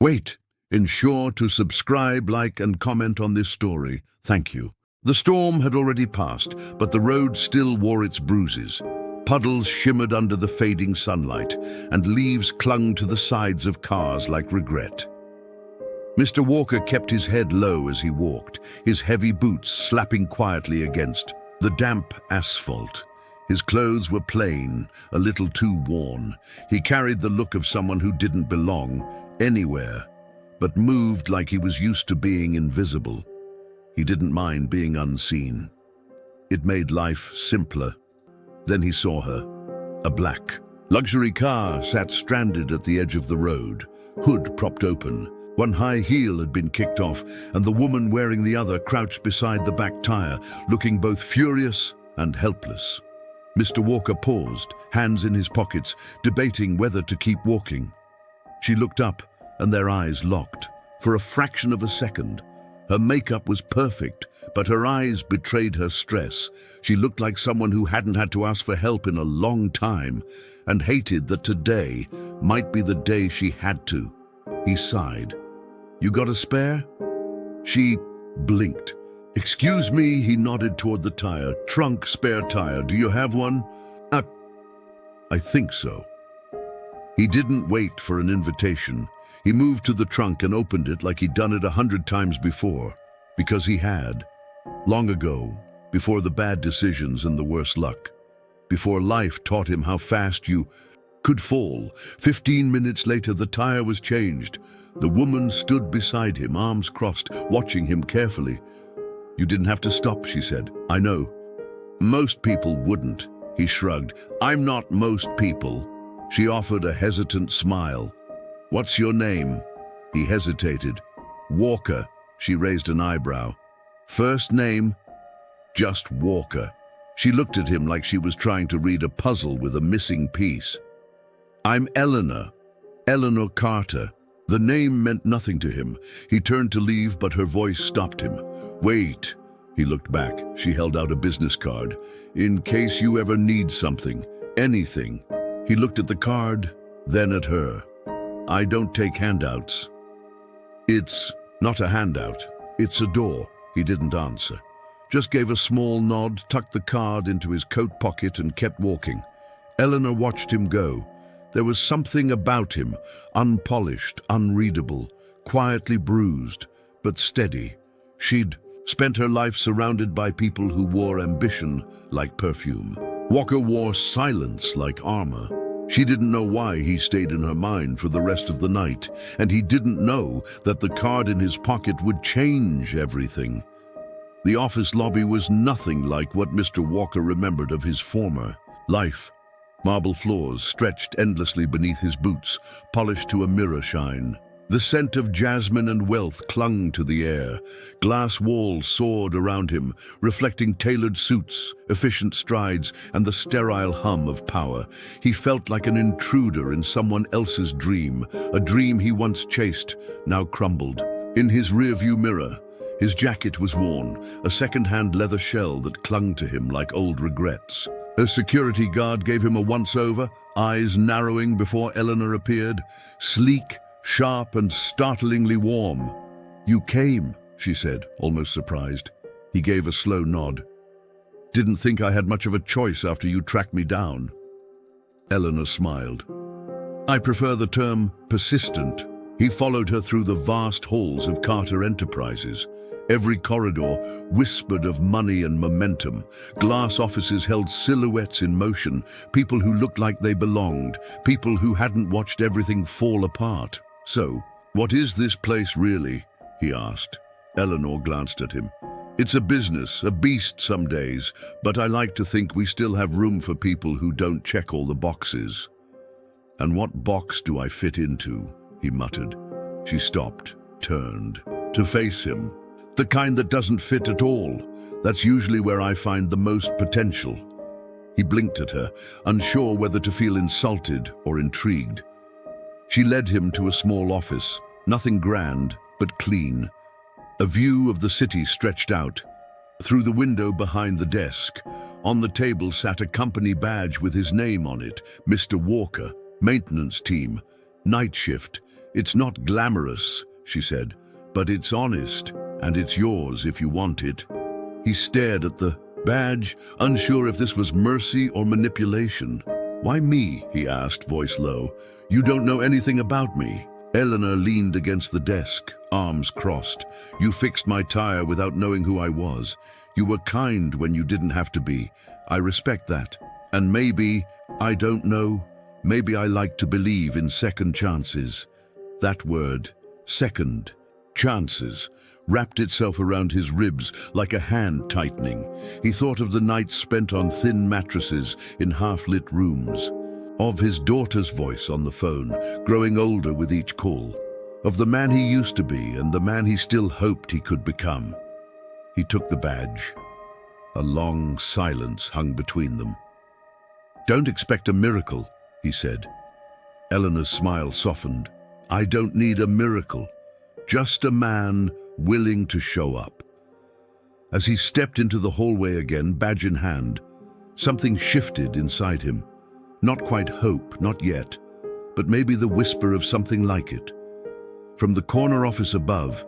Wait, ensure to subscribe, like, and comment on this story. Thank you. The storm had already passed, but the road still wore its bruises. Puddles shimmered under the fading sunlight, and leaves clung to the sides of cars like regret. Mr. Walker kept his head low as he walked, his heavy boots slapping quietly against the damp asphalt. His clothes were plain, a little too worn. He carried the look of someone who didn't belong anywhere, but moved like he was used to being invisible. He didn't mind being unseen. It made life simpler. Then he saw her. A black luxury car sat stranded at the edge of the road, hood propped open. One high heel had been kicked off, and the woman wearing the other crouched beside the back tire, looking both furious and helpless. Mr. Walker paused, hands in his pockets, debating whether to keep walking. She looked up, and their eyes locked. For a fraction of a second, her makeup was perfect, but her eyes betrayed her stress. She looked like someone who hadn't had to ask for help in a long time, and hated that today might be the day she had to. He sighed. "You got a spare?" She blinked. "Excuse me," he nodded toward the tire. "Trunk, spare tire. Do you have one?" I think so." He didn't wait for an invitation. He moved to the trunk and opened it like he'd done it 100 times before, because he had. Long ago, before the bad decisions and the worst luck. Before life taught him how fast you could fall. 15 minutes later, the tire was changed. The woman stood beside him, arms crossed, watching him carefully. "You didn't have to stop," she said. "I know." "Most people wouldn't," he shrugged. "I'm not most people." She offered a hesitant smile. "What's your name?" He hesitated. "Walker." She raised an eyebrow. "First name?" "Just Walker." She looked at him like she was trying to read a puzzle with a missing piece. "I'm Eleanor Carter." The name meant nothing to him. He turned to leave, but her voice stopped him. "Wait." He looked back. She held out a business card. "In case you ever need something, anything." He looked at the card, then at her. "I don't take handouts." "It's not a handout. It's a door." He didn't answer. Just gave a small nod, tucked the card into his coat pocket, and kept walking. Eleanor watched him go. There was something about him, unpolished, unreadable, quietly bruised, but steady. She'd spent her life surrounded by people who wore ambition like perfume. Walker wore silence like armor. She didn't know why he stayed in her mind for the rest of the night, and he didn't know that the card in his pocket would change everything. The office lobby was nothing like what Mr. Walker remembered of his former life. Marble floors stretched endlessly beneath his boots, polished to a mirror shine. The scent of jasmine and wealth clung to the air. Glass walls soared around him, reflecting tailored suits, efficient strides, and the sterile hum of power. He felt like an intruder in someone else's dream, a dream he once chased, now crumbled. In his rearview mirror, his jacket was worn, a second-hand leather shell that clung to him like old regrets. A security guard gave him a once-over, eyes narrowing before Eleanor appeared, sleek, sharp, and startlingly warm. "You came," she said, almost surprised. He gave a slow nod. "Didn't think I had much of a choice after you tracked me down." Eleanor smiled. "I prefer the term persistent." He followed her through the vast halls of Carter Enterprises. Every corridor whispered of money and momentum. Glass offices held silhouettes in motion, people who looked like they belonged, people who hadn't watched everything fall apart. "So, what is this place really?" he asked. Eleanor glanced at him. "It's a business, a beast some days, but I like to think we still have room for people who don't check all the boxes." "And what box do I fit into?" he muttered. She stopped, turned, to face him. "The kind that doesn't fit at all. That's usually where I find the most potential." He blinked at her, unsure whether to feel insulted or intrigued. She led him to a small office, nothing grand, but clean. A view of the city stretched out. Through the window behind the desk, on the table sat a company badge with his name on it, Mr. Walker, maintenance team, night shift, "It's not glamorous," she said, "but it's honest, and it's yours if you want it." He stared at the badge, unsure if this was mercy or manipulation. "Why me?" he asked, voice low. "You don't know anything about me." Eleanor leaned against the desk, arms crossed. "You fixed my tire without knowing who I was. You were kind when you didn't have to be. I respect that. And maybe, I don't know, maybe I like to believe in second chances." That word, second, chances, wrapped itself around his ribs like a hand tightening. He thought of the nights spent on thin mattresses in half-lit rooms, of his daughter's voice on the phone, growing older with each call, of the man he used to be and the man he still hoped he could become. He took the badge. A long silence hung between them. "Don't expect a miracle," he said. Eleanor's smile softened. "I don't need a miracle, just a man willing to show up." As he stepped into the hallway again, badge in hand, something shifted inside him. Not quite hope, not yet, but maybe the whisper of something like it. From the corner office above,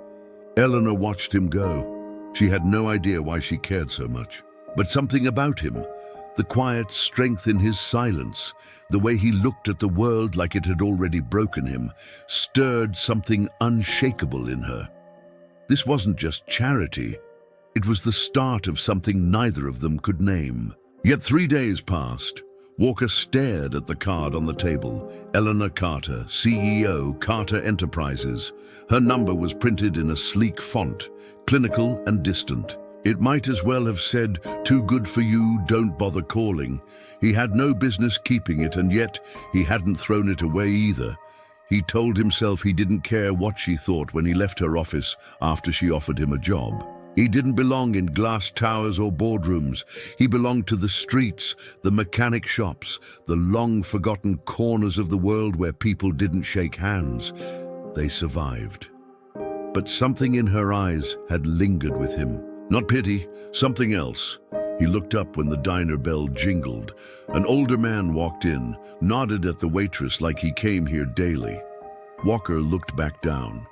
Eleanor watched him go. She had no idea why she cared so much, but something about him, the quiet strength in his silence, the way he looked at the world like it had already broken him, stirred something unshakable in her. This wasn't just charity. It was the start of something neither of them could name. Yet 3 days passed. Walker stared at the card on the table. Eleanor Carter, CEO, Carter Enterprises. Her number was printed in a sleek font, clinical and distant. It might as well have said, "Too good for you, don't bother calling." He had no business keeping it, and yet he hadn't thrown it away either. He told himself he didn't care what she thought when he left her office after she offered him a job. He didn't belong in glass towers or boardrooms. He belonged to the streets, the mechanic shops, the long-forgotten corners of the world where people didn't shake hands. They survived. But something in her eyes had lingered with him. Not pity, something else. He looked up when the diner bell jingled. An older man walked in, nodded at the waitress like he came here daily. Walker looked back down.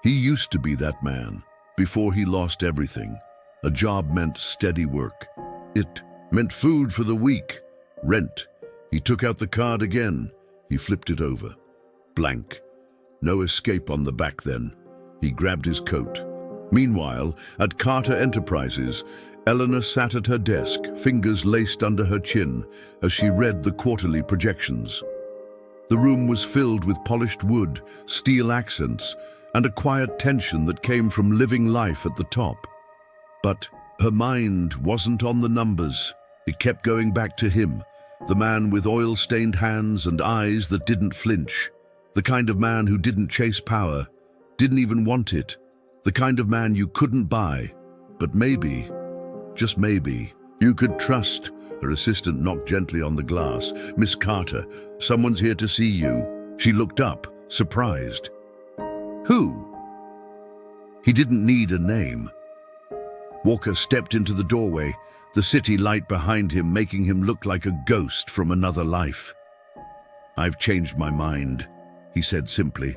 He used to be that man, before he lost everything. A job meant steady work. It meant food for the week, rent. He took out the card again. He flipped it over. Blank. No escape on the back then. He grabbed his coat. Meanwhile, at Carter Enterprises, Eleanor sat at her desk, fingers laced under her chin, as she read the quarterly projections. The room was filled with polished wood, steel accents, and a quiet tension that came from living life at the top. But her mind wasn't on the numbers. It kept going back to him, the man with oil-stained hands and eyes that didn't flinch, the kind of man who didn't chase power, didn't even want it, the kind of man you couldn't buy, but maybe, just maybe, you could trust. Her assistant knocked gently on the glass. "Miss Carter, someone's here to see you." She looked up, surprised. Who? He didn't need a name. Walker stepped into the doorway, the city light behind him making him look like a ghost from another life. "I've changed my mind," he said simply.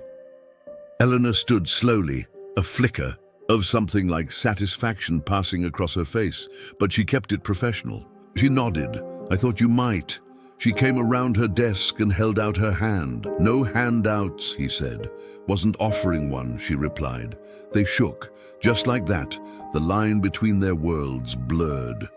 Eleanor stood slowly, a flicker of something like satisfaction passing across her face, but she kept it professional. She nodded. "I thought you might." She came around her desk and held out her hand. "No handouts," he said. "Wasn't offering one," she replied. They shook. Just like that, the line between their worlds blurred.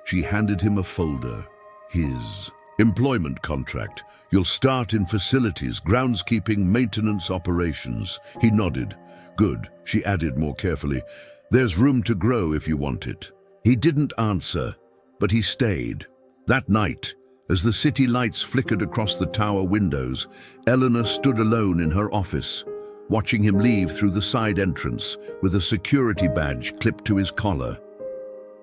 She handed him a folder. His employment contract. "You'll start in facilities, groundskeeping, maintenance, operations." He nodded. "Good," she added more carefully. "There's room to grow if you want it." He didn't answer, but he stayed. That night, as the city lights flickered across the tower windows, Eleanor stood alone in her office, watching him leave through the side entrance with a security badge clipped to his collar.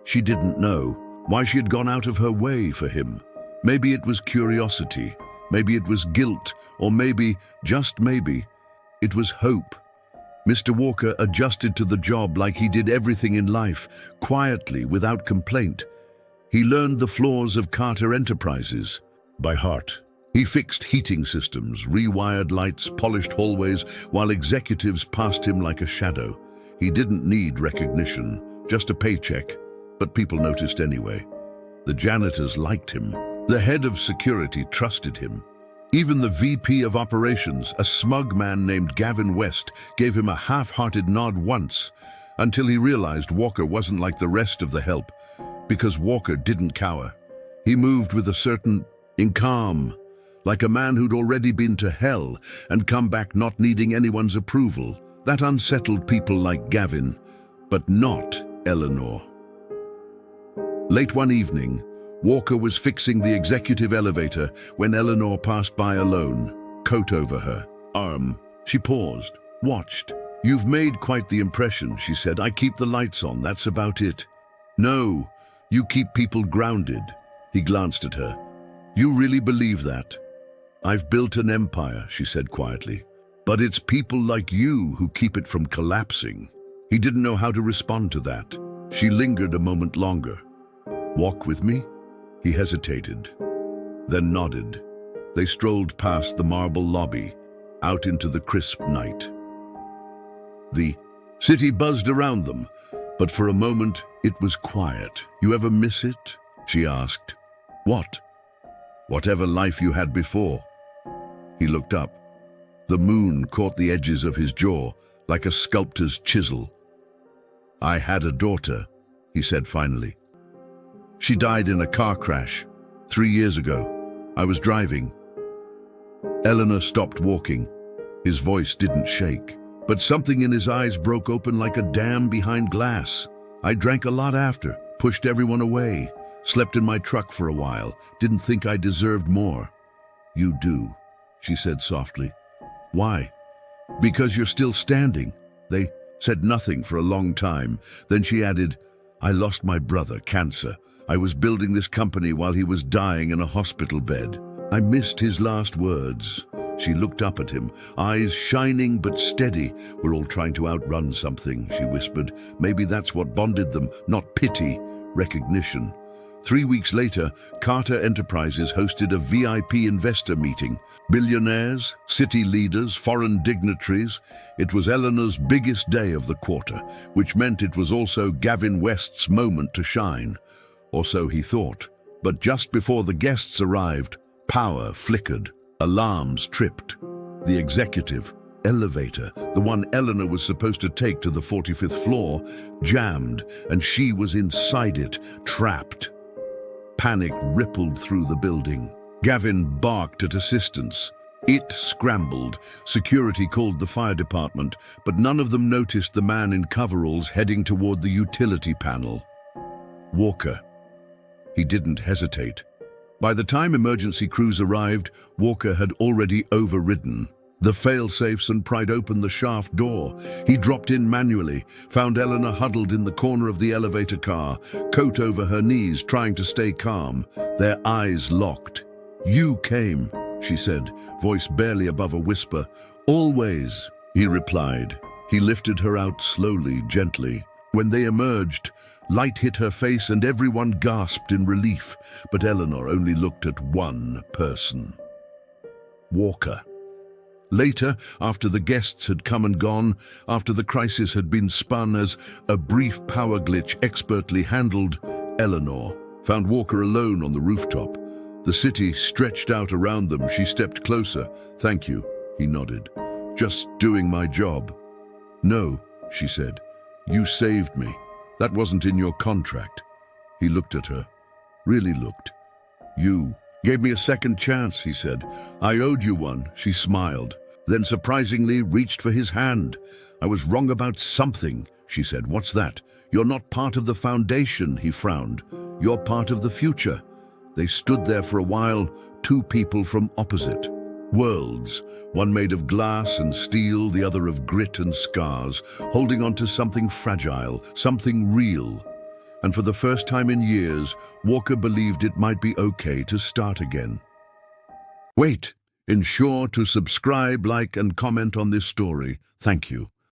She didn't know why she had gone out of her way for him. Maybe it was curiosity, maybe it was guilt, or maybe, just maybe, it was hope. Mr. Walker adjusted to the job like he did everything in life, quietly, without complaint. He learned the flaws of Carter Enterprises by heart. He fixed heating systems, rewired lights, polished hallways, while executives passed him like a shadow. He didn't need recognition, just a paycheck, but people noticed anyway. The janitors liked him. The head of security trusted him. Even the VP of operations, a smug man named Gavin West, gave him a half-hearted nod once, until he realized Walker wasn't like the rest of the help, because Walker didn't cower. He moved with a certain calm, like a man who'd already been to hell and come back not needing anyone's approval. That unsettled people like Gavin, but not Eleanor. Late one evening, Walker was fixing the executive elevator when Eleanor passed by alone, coat over her arm. She paused, watched. "You've made quite the impression," she said. "I keep the lights on, that's about it." "No, you keep people grounded." He glanced at her. "You really believe that?" "I've built an empire," she said quietly. "But it's people like you who keep it from collapsing." He didn't know how to respond to that. She lingered a moment longer. "Walk with me?" He hesitated, then nodded. They strolled past the marble lobby, out into the crisp night. The city buzzed around them, but for a moment it was quiet. "You ever miss it?" she asked. "What?" "Whatever life you had before." He looked up. The moon caught the edges of his jaw like a sculptor's chisel. "I had a daughter," he said finally. "She died in a car crash 3 years ago. I was driving." Eleanor stopped walking. His voice didn't shake, but something in his eyes broke open like a dam behind glass. "I drank a lot after, pushed everyone away, slept in my truck for a while, didn't think I deserved more." "You do," she said softly. "Why?" "Because you're still standing." They said nothing for a long time. Then she added, "I lost my brother, cancer. I was building this company while he was dying in a hospital bed. I missed his last words." She looked up at him, eyes shining but steady. "We're all trying to outrun something," she whispered. "Maybe that's what bonded them, not pity, recognition." 3 weeks later, Carter Enterprises hosted a VIP investor meeting. Billionaires, city leaders, foreign dignitaries. It was Eleanor's biggest day of the quarter, which meant it was also Gavin West's moment to shine. Or so he thought. But just before the guests arrived, power flickered, alarms tripped. The executive elevator, the one Eleanor was supposed to take to the 45th floor, jammed, and she was inside it, trapped. Panic rippled through the building. Gavin barked at assistance. It scrambled. Security called the fire department, but none of them noticed the man in coveralls heading toward the utility panel. Walker. He didn't hesitate. By the time emergency crews arrived, Walker had already overridden the fail-safes and pried open the shaft door. He dropped in manually, found Eleanor huddled in the corner of the elevator car, coat over her knees, trying to stay calm. Their eyes locked. "You came," she said, voice barely above a whisper. "Always," he replied. He lifted her out slowly, gently. When they emerged, light hit her face and everyone gasped in relief, but Eleanor only looked at one person. Walker. Later, after the guests had come and gone, after the crisis had been spun as a brief power glitch expertly handled, Eleanor found Walker alone on the rooftop. The city stretched out around them. She stepped closer. "Thank you," he nodded. "Just doing my job." "No," she said. "You saved me. That wasn't in your contract." He looked at her. Really looked. "You gave me a second chance," he said. "I owed you one." She smiled, then surprisingly reached for his hand. "I was wrong about something," she said. "What's that?" "You're not part of the foundation," he frowned. "You're part of the future." They stood there for a while, two people from opposite worlds, one made of glass and steel, the other of grit and scars, holding on to something fragile, something real. And for the first time in years, Walker believed it might be okay to start again. Wait, ensure to subscribe, like, and comment on this story. Thank you.